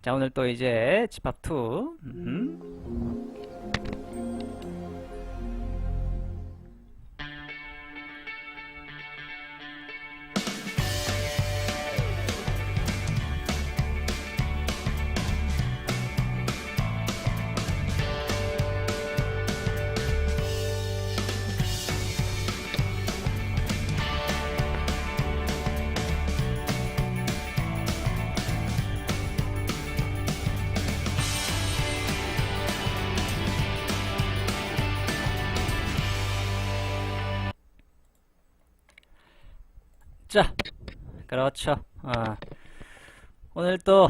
자, 오늘 또 이제 집합2. 자, 그렇죠. 오늘 또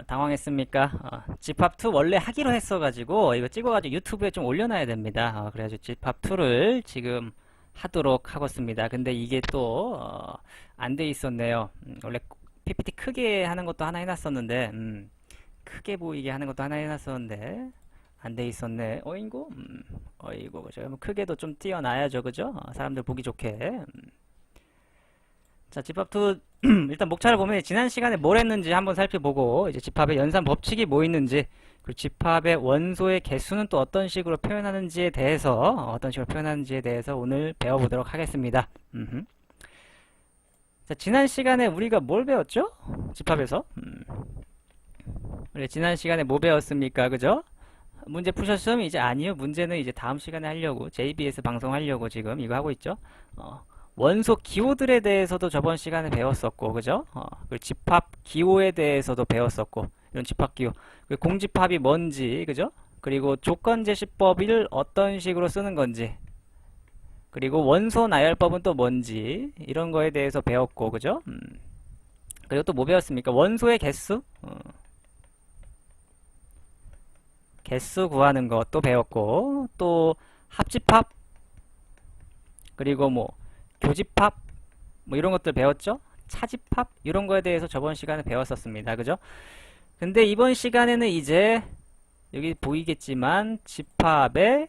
당황했습니까? 집합2 원래 하기로 했어가지고 이거 찍어가지고 유튜브에 좀 올려놔야 됩니다. 그래가지고 집합2를 지금 하도록 하겠습니다. 근데 이게 또 안 돼 있었네요. 원래 PPT 크게 하는 것도 하나 해놨었는데 크게 보이게 하는 것도 하나 해놨었는데 안 돼 있었네. 어이구, 어이구, 그죠? 크게도 좀 띄워놔야죠, 그죠? 사람들 보기 좋게. 자, 집합2 일단 목차를 보면 지난 시간에 뭘 했는지 한번 살펴보고 이제 집합의 연산 법칙이 뭐 있는지, 그리고 집합의 원소의 개수는 또 어떤 식으로 표현하는지에 대해서 오늘 배워보도록 하겠습니다. 자, 지난 시간에 우리가 뭘 배웠죠? 집합에서 우리 지난 시간에 뭐 배웠습니까? 그죠? 문제 푸셨으면 이제 아니요. 문제는 이제 다음 시간에 하려고 JBS 방송하려고 지금 이거 하고 있죠. 원소 기호들에 대해서도 저번 시간에 배웠었고, 그죠? 그리고 집합 기호에 대해서도 배웠었고, 이런 집합 기호. 그리고 공집합이 뭔지, 그죠? 그리고 조건제시법을 어떤 식으로 쓰는 건지, 그리고 원소 나열법은 또 뭔지, 이런 거에 대해서 배웠고, 그죠? 그리고 또 뭐 배웠습니까? 원소의 개수? 개수 구하는 것도 배웠고, 또 합집합, 그리고 뭐 교집합 뭐 이런 것들 배웠죠? 차집합 이런 거에 대해서 저번 시간에 배웠었습니다. 그죠? 근데 이번 시간에는 이제 여기 보이겠지만 집합의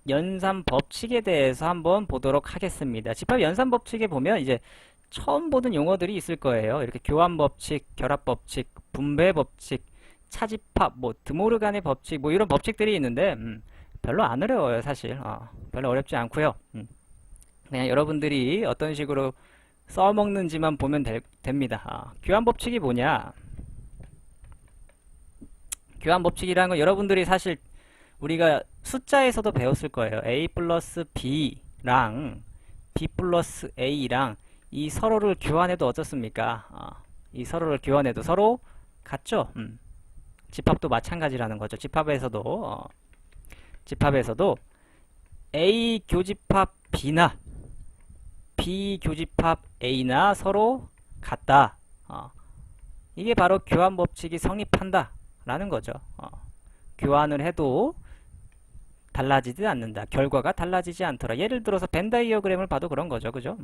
연산 법칙에 대해서 한번 보도록 하겠습니다. 집합 연산 법칙에 보면 이제 처음 보는 용어들이 있을 거예요. 이렇게 교환 법칙, 결합 법칙, 분배 법칙, 차집합, 뭐 드모르간의 법칙, 뭐 이런 법칙들이 있는데 별로 안 어려워요, 사실. 별로 어렵지 않고요. 그냥 여러분들이 어떤 식으로 써먹는지만 보면 됩니다. 교환 법칙이 뭐냐? 교환 법칙이라는 건 여러분들이 사실 우리가 숫자에서도 배웠을 거예요. A 플러스 B랑 B 플러스 A랑 이 서로를 교환해도 어떻습니까? 이 서로를 교환해도 서로 같죠? 집합도 마찬가지라는 거죠. 집합에서도 A 교집합 B나 B 교집합 A나 서로 같다. 이게 바로 교환 법칙이 성립한다 라는 거죠. 교환을 해도 달라지지 않는다. 결과가 달라지지 않더라. 예를 들어서 벤 다이어그램을 봐도 그런 거죠. 그죠?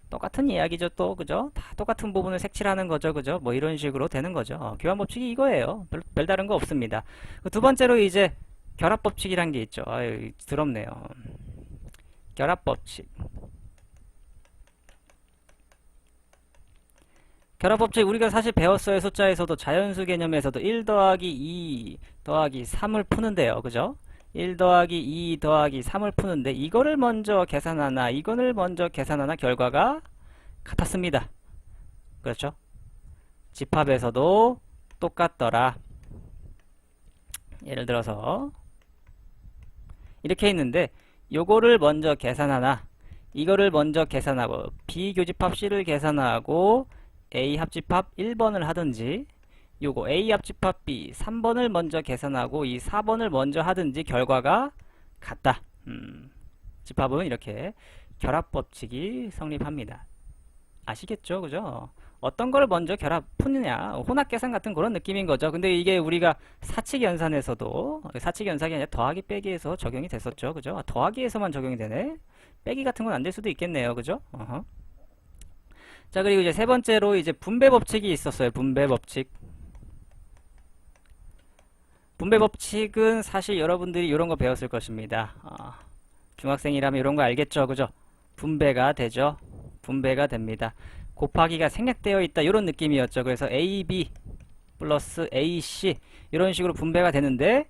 똑같은 이야기죠. 또 그죠? 다 똑같은 부분을 색칠하는 거죠. 그죠? 뭐 이런 식으로 되는 거죠. 교환 법칙이 이거예요. 별다른 거 없습니다. 두 번째로 이제 결합 법칙이란 게 있죠. 아유, 더럽네요. 결합 법칙. 결합 법칙 우리가 사실 배웠어요. 숫자에서도 자연수 개념에서도 1 더하기 2 더하기 3을 푸는데요. 그죠? 1 더하기 2 더하기 3을 푸는데 이거를 먼저 계산하나 이거를 먼저 계산하나 결과가 같았습니다. 그렇죠? 집합에서도 똑같더라. 예를 들어서 이렇게 있는데 요거를 먼저 계산하나 이거를 먼저 계산하고 B교집합 C를 계산하고 A 합집합 1번을 하든지 요거 A 합집합 B 3번을 먼저 계산하고 이 4번을 먼저 하든지 결과가 같다. 집합은 이렇게 결합법칙이 성립합니다. 아시겠죠? 그죠? 어떤 걸 먼저 푸느냐 혼합계산 같은 그런 느낌인 거죠. 근데 이게 우리가 사칙연산에서도 사칙연산이 아니라 더하기 빼기에서 적용이 됐었죠. 그죠? 더하기에서만 적용이 되네. 빼기 같은 건 안 될 수도 있겠네요. 그죠? 자, 그리고 이제 세 번째로 이제 분배 법칙이 있었어요. 분배 법칙. 분배 법칙은 사실 여러분들이 이런 거 배웠을 것입니다. 중학생이라면 이런 거 알겠죠? 그죠? 분배가 되죠? 분배가 됩니다. 곱하기가 생략되어 있다 이런 느낌이었죠. 그래서 A, B 플러스 AC 이런 식으로 분배가 되는데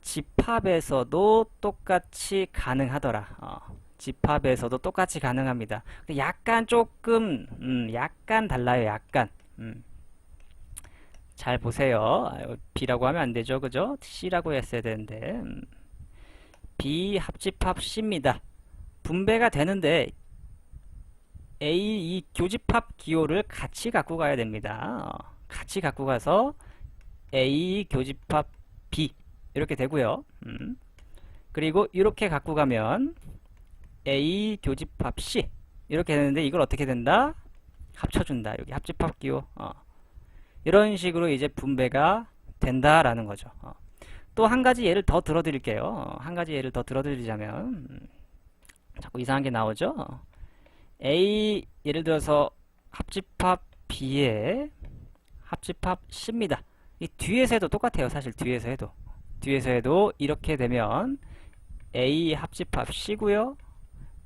집합에서도 똑같이 가능하더라. 집합에서도 똑같이 가능합니다. 약간 조금 약간 달라요. 약간 잘 보세요. B라고 하면 안 되죠. 그죠? C라고 했어야 되는데 B 합집합 C입니다. 분배가 되는데 A 이 교집합 기호를 같이 갖고 가야 됩니다. 같이 갖고 가서 A 교집합 B 이렇게 되고요. 그리고 이렇게 갖고 가면 A 교집합 C 이렇게 되는데 이걸 어떻게 된다? 합쳐준다. 여기 합집합 기호 이런 식으로 이제 분배가 된다라는 거죠. 또 한 가지 예를 더 들어드릴게요. 한 가지 예를 더 들어드리자면 자꾸 이상한 게 나오죠. A 예를 들어서 합집합 B의 합집합 C입니다. 이 뒤에서 해도 똑같아요. 사실 뒤에서 해도 이렇게 되면 A 합집합 C고요.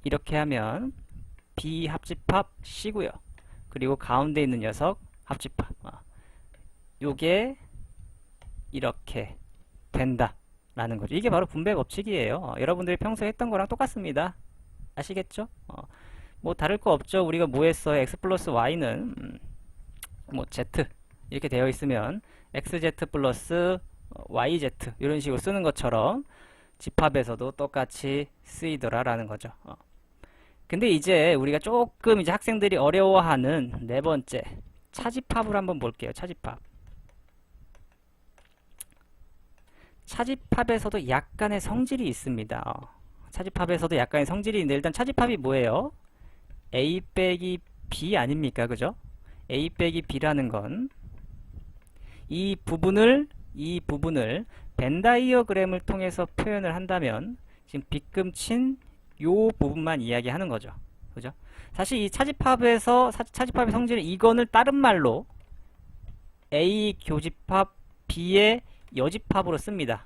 이렇게 하면 B 합집합 C고요. 그리고 가운데 있는 녀석 합집합. 요게 이렇게 된다 라는 거죠. 이게 바로 분배 법칙이에요. 여러분들이 평소에 했던 거랑 똑같습니다. 아시겠죠? 뭐 다를 거 없죠. 우리가 뭐 했어요? x 플러스 y는 뭐 z 이렇게 되어 있으면 xz 플러스 yz 이런 식으로 쓰는 것처럼 집합에서도 똑같이 쓰이더라 라는 거죠. 근데 이제 우리가 조금 이제 학생들이 어려워하는 네 번째 차집합을 한번 볼게요. 차집합에서도 약간의 성질이 있습니다. 차집합에서도 약간의 성질이 있는데 일단 차집합이 뭐예요? A 빼기 B 아닙니까? 그죠? A 빼기 B라는 건 이 부분을 벤 다이어그램을 통해서 표현을 한다면 지금 빗금친 요 부분만 이야기하는 거죠. 그죠? 사실 이 차집합의 성질은 이건을 다른 말로 A 교집합 B의 여집합으로 씁니다.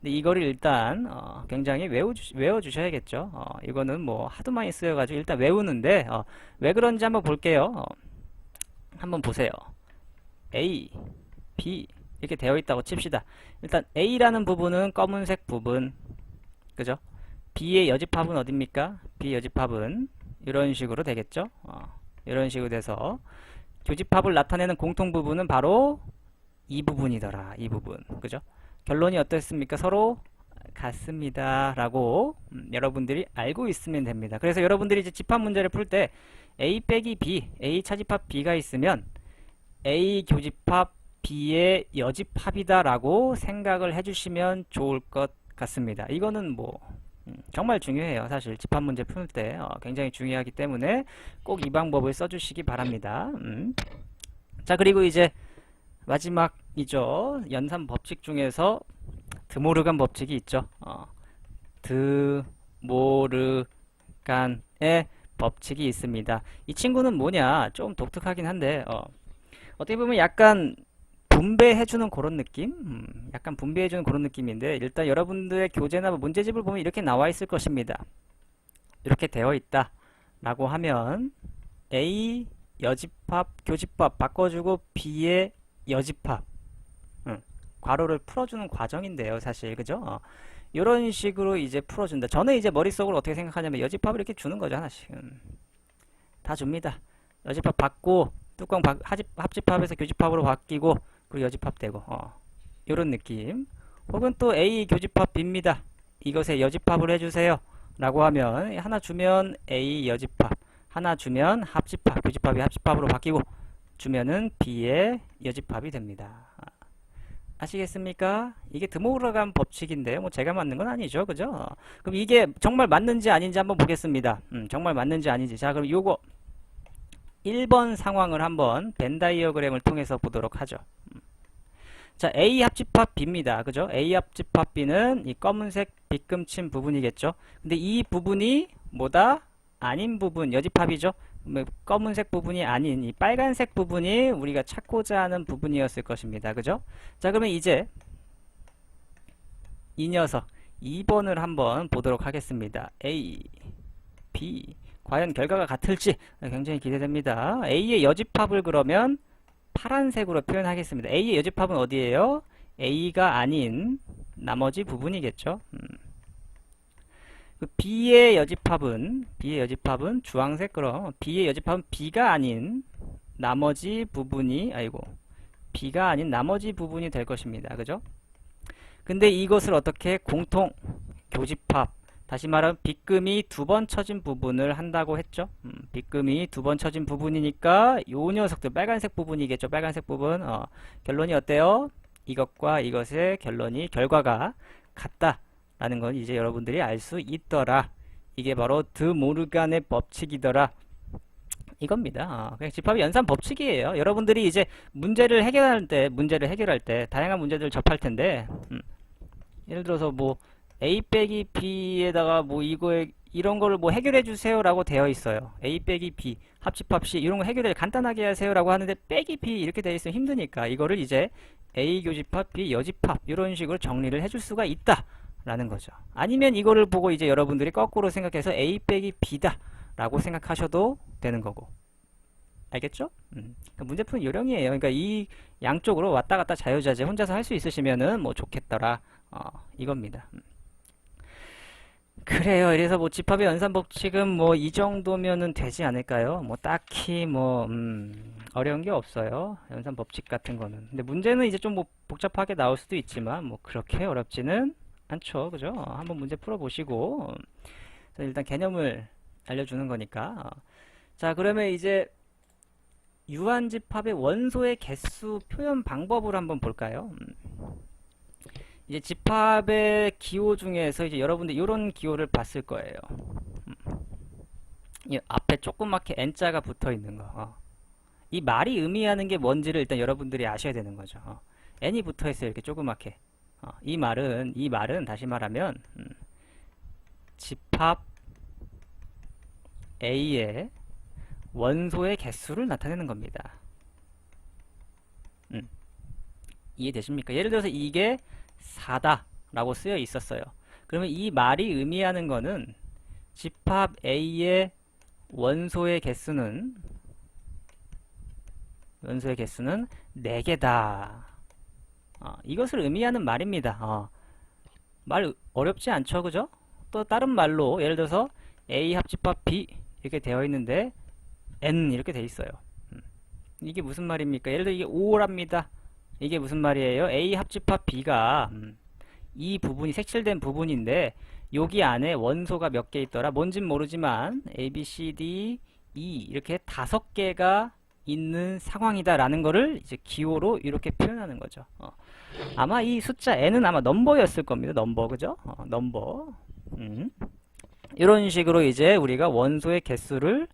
근데 이거를 일단 굉장히 외워주셔야겠죠. 이거는 뭐 하도 많이 쓰여가지고 일단 외우는데 왜 그런지 한번 볼게요. 한번 보세요. A, B 이렇게 되어 있다고 칩시다. 일단 A라는 부분은 검은색 부분, 그죠? B의 여집합은 어딥니까? B의 여집합은 이런 식으로 되겠죠. 이런 식으로 돼서 교집합을 나타내는 공통 부분은 바로 이 부분이더라. 이 부분, 그죠? 결론이 어떻습니까? 서로 같습니다 라고 여러분들이 알고 있으면 됩니다. 그래서 여러분들이 이제 집합 문제를 풀 때 A 빼기 B, A 차집합 B가 있으면 A 교집합 B의 여집합이다 라고 생각을 해주시면 좋을 것 같습니다. 이거는 뭐 정말 중요해요. 사실 집합 문제 풀 때 굉장히 중요하기 때문에 꼭 이 방법을 써주시기 바랍니다. 자, 그리고 이제 마지막이죠. 연산 법칙 중에서 드모르간 법칙이 있죠. 드모르간의 법칙이 있습니다. 이 친구는 뭐냐? 좀 독특하긴 한데 어떻게 보면 약간 분배해주는 그런 느낌? 약간 분배해주는 그런 느낌인데 일단 여러분들의 교재나 문제집을 보면 이렇게 나와 있을 것입니다. 이렇게 되어 있다 라고 하면 A 여집합, 교집합 바꿔주고 B의 여집합 괄호를 풀어주는 과정인데요. 사실 그죠? 이런 식으로 이제 풀어준다. 저는 이제 머릿속으로 어떻게 생각하냐면 여집합을 이렇게 주는 거죠. 하나씩 다 줍니다. 여집합 받고 뚜껑 합집합에서 교집합으로 바뀌고 그리고 여집합 되고 이런 느낌. 혹은 또 A 교집합 B입니다. 이것에 여집합을 해주세요 라고 하면 하나 주면 A 여집합, 하나 주면 합집합, 교집합이 합집합으로 바뀌고 주면은 B의 여집합이 됩니다. 아시겠습니까? 이게 드모르간 법칙인데요. 뭐 제가 맞는 건 아니죠. 그죠? 그럼 이게 정말 맞는지 아닌지 한번 보겠습니다. 정말 맞는지 아닌지. 자, 그럼 요거 1번 상황을 한번 벤 다이어그램을 통해서 보도록 하죠. 자, A 합집합 B입니다. 그죠? A 합집합 B는 이 검은색 빗금친 부분이겠죠. 근데 이 부분이 뭐다? 아닌 부분, 여집합이죠. 검은색 부분이 아닌 이 빨간색 부분이 우리가 찾고자 하는 부분이었을 것입니다. 그죠? 자, 그러면 이제 이 녀석 2번을 한번 보도록 하겠습니다. A, B 과연 결과가 같을지 굉장히 기대됩니다. A의 여집합을 그러면 파란색으로 표현하겠습니다. A의 여집합은 어디예요? A가 아닌 나머지 부분이겠죠. 그 B의 여집합은 주황색 그럼 B의 여집합은 B가 아닌 나머지 부분이 B가 아닌 나머지 부분이 될 것입니다. 그죠? 근데 이것을 어떻게 공통 교집합 다시 말하면 빗금이 두 번 쳐진 부분을 한다고 했죠. 빗금이 두 번 쳐진 부분이니까 요 녀석들 빨간색 부분이겠죠. 빨간색 부분 결론이 어때요? 이것과 이것의 결과가 같다라는 건 이제 여러분들이 알 수 있더라. 이게 바로 드모르간의 법칙이더라. 이겁니다. 그냥 집합의 연산 법칙이에요. 여러분들이 이제 문제를 해결할 때 다양한 문제들을 접할 텐데 예를 들어서 뭐 A 빼기 B에다가 뭐 이런 거를 뭐 해결해 주세요라고 되어 있어요. A 빼기 B 합집합 C 이런 거 해결을 간단하게 하세요라고 하는데 빼기 B 이렇게 되어 있으면 힘드니까 이거를 이제 A 교집합 B 여집합 이런 식으로 정리를 해줄 수가 있다라는 거죠. 아니면 이거를 보고 이제 여러분들이 거꾸로 생각해서 A 빼기 B다 라고 생각하셔도 되는 거고. 알겠죠? 그러니까 문제푸는 요령이에요. 그러니까 이 양쪽으로 왔다 갔다 자유자재 혼자서 할 수 있으시면은 뭐 좋겠더라. 이겁니다. 그래요. 그래서 뭐 집합의 연산 법칙은 뭐 이 정도면은 되지 않을까요? 뭐 딱히 뭐 어려운 게 없어요. 연산 법칙 같은 거는. 근데 문제는 이제 좀 뭐 복잡하게 나올 수도 있지만 뭐 그렇게 어렵지는 않죠. 그죠? 한번 문제 풀어보시고 일단 개념을 알려주는 거니까. 자, 그러면 이제 유한집합의 원소의 개수 표현 방법을 한번 볼까요? 이제 집합의 기호 중에서 이제 여러분들 이런 기호를 봤을 거예요. 이 앞에 조그맣게 N자가 붙어 있는 거. 이 말이 의미하는 게 뭔지를 일단 여러분들이 아셔야 되는 거죠. N이 붙어 있어요. 이렇게 조그맣게. 이 말은 다시 말하면 집합 A의 원소의 개수를 나타내는 겁니다. 이해되십니까? 예를 들어서 이게 4다 라고 쓰여 있었어요. 그러면 이 말이 의미하는 거는 집합 A의 원소의 개수는 4개다. 이것을 의미하는 말입니다. 말 어렵지 않죠? 그죠? 또 다른 말로 예를 들어서 A 합집합 B 이렇게 되어 있는데 N 이렇게 돼 있어요. 이게 무슨 말입니까? 예를 들어 이게 5랍니다. 이게 무슨 말이에요? A 합집합 B가 이 부분이 색칠된 부분인데 여기 안에 원소가 몇 개 있더라? 뭔진 모르지만 A, B, C, D, E 이렇게 5개가 있는 상황이다 라는 거를 이제 기호로 이렇게 표현하는 거죠. 아마 이 숫자 N은 아마 넘버였을 겁니다. 넘버 그죠? 넘버 이런 식으로 이제 우리가 원소의 개수를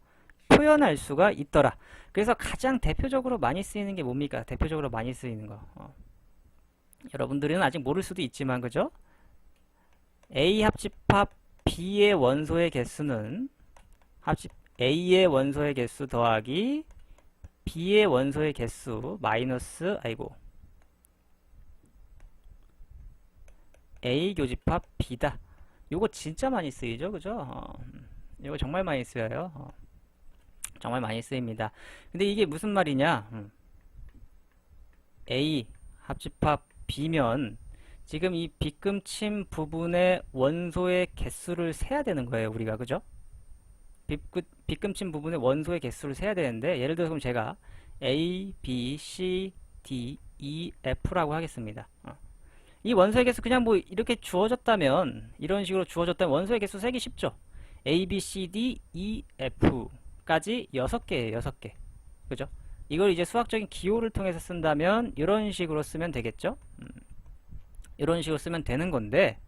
표현할 수가 있더라. 그래서 가장 대표적으로 많이 쓰이는 게 뭡니까? 대표적으로 많이 쓰이는 거. 여러분들은 아직 모를 수도 있지만 그죠? A 합집합 B의 원소의 개수는 A의 원소의 개수 더하기 B의 원소의 개수 마이너스 A 교집합 B다. 요거 진짜 많이 쓰이죠, 그죠? 이거 정말 많이 쓰여요. 정말 많이 쓰입니다. 근데 이게 무슨 말이냐? A 합집합 B면 지금 이 빗금침 부분의 원소의 개수를 세야 되는 거예요, 우리가 그죠? 빗금침 부분의 원소의 개수를 세야 되는데 예를 들어서 그럼 제가 A, B, C, D, E, F라고 하겠습니다. 이 원소의 개수 그냥 뭐 이렇게 주어졌다면 이런 식으로 주어졌다면 원소의 개수 세기 쉽죠. A, B, C, D, E, F까지 6개예요. 6개. 그죠? 이걸 이제 수학적인 기호를 통해서 쓴다면 이런 식으로 쓰면 되겠죠. 이런 식으로 쓰면 되는 건데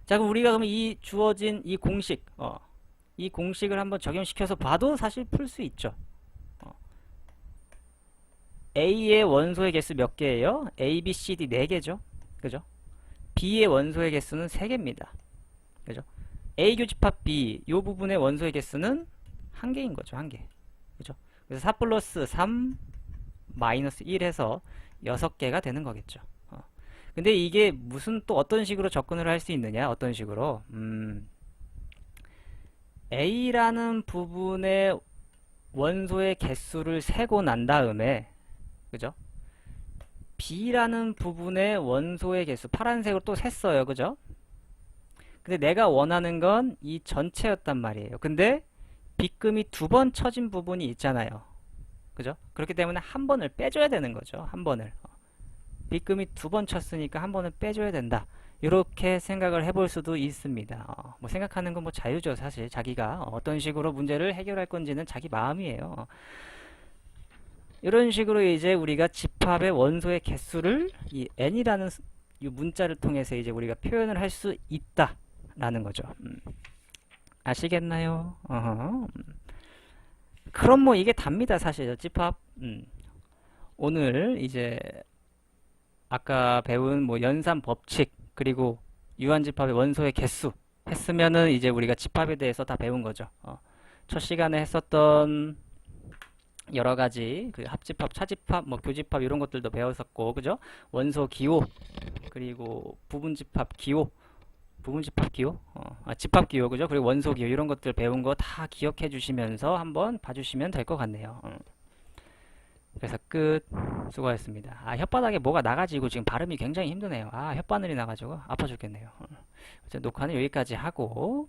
자, 그럼 우리가 그러면 이 주어진 이 공식 이 공식을 한번 적용시켜서 봐도 사실 풀 수 있죠. A의 원소의 개수 몇 개예요? A, B, C, D 4개죠. 그죠? B의 원소의 개수는 3개입니다. 그죠? A 교집합 B 이 부분의 원소의 개수는 1개인 거죠. 1개. 그죠? 그래서 4 플러스 3 마이너스 1 해서 6개가 되는 거겠죠. 근데 이게 무슨 또 어떤 식으로 접근을 할 수 있느냐? 어떤 식으로? A라는 부분의 원소의 개수를 세고 난 다음에 그죠? B라는 부분의 원소의 개수 파란색으로 또 셌어요. 그죠? 근데 내가 원하는 건 이 전체였단 말이에요. 근데 B금이 두 번 쳐진 부분이 있잖아요. 그죠? 그렇기 때문에 한 번을 빼줘야 되는 거죠. 한 번을. B금이 두 번 쳤으니까 한 번은 빼줘야 된다. 이렇게 생각을 해볼 수도 있습니다. 뭐 생각하는 건 뭐 자유죠. 사실 자기가 어떤 식으로 문제를 해결할 건지는 자기 마음이에요. 이런 식으로 이제 우리가 집합의 원소의 개수를 이 n이라는 이 문자를 통해서 이제 우리가 표현을 할 수 있다라는 거죠. 아시겠나요? 어허. 그럼 뭐 이게 답니다. 사실 집합. 오늘 이제 아까 배운 뭐 연산 법칙 그리고 유한집합의 원소의 개수 했으면은 이제 우리가 집합에 대해서 다 배운 거죠. 첫 시간에 했었던 여러 가지 그 합집합, 차집합, 뭐 교집합 이런 것들도 배웠었고, 그죠? 원소 기호 그리고 부분집합 기호, 부분집합 기호, 집합 기호, 그죠? 그리고 원소 기호 이런 것들 배운 거 다 기억해 주시면서 한번 봐주시면 될 것 같네요. 그래서 끝. 수고하셨습니다. 혓바닥에 뭐가 나가지고 지금 발음이 굉장히 힘드네요. 혓바늘이 나가지고 아파 죽겠네요. 녹화는 여기까지 하고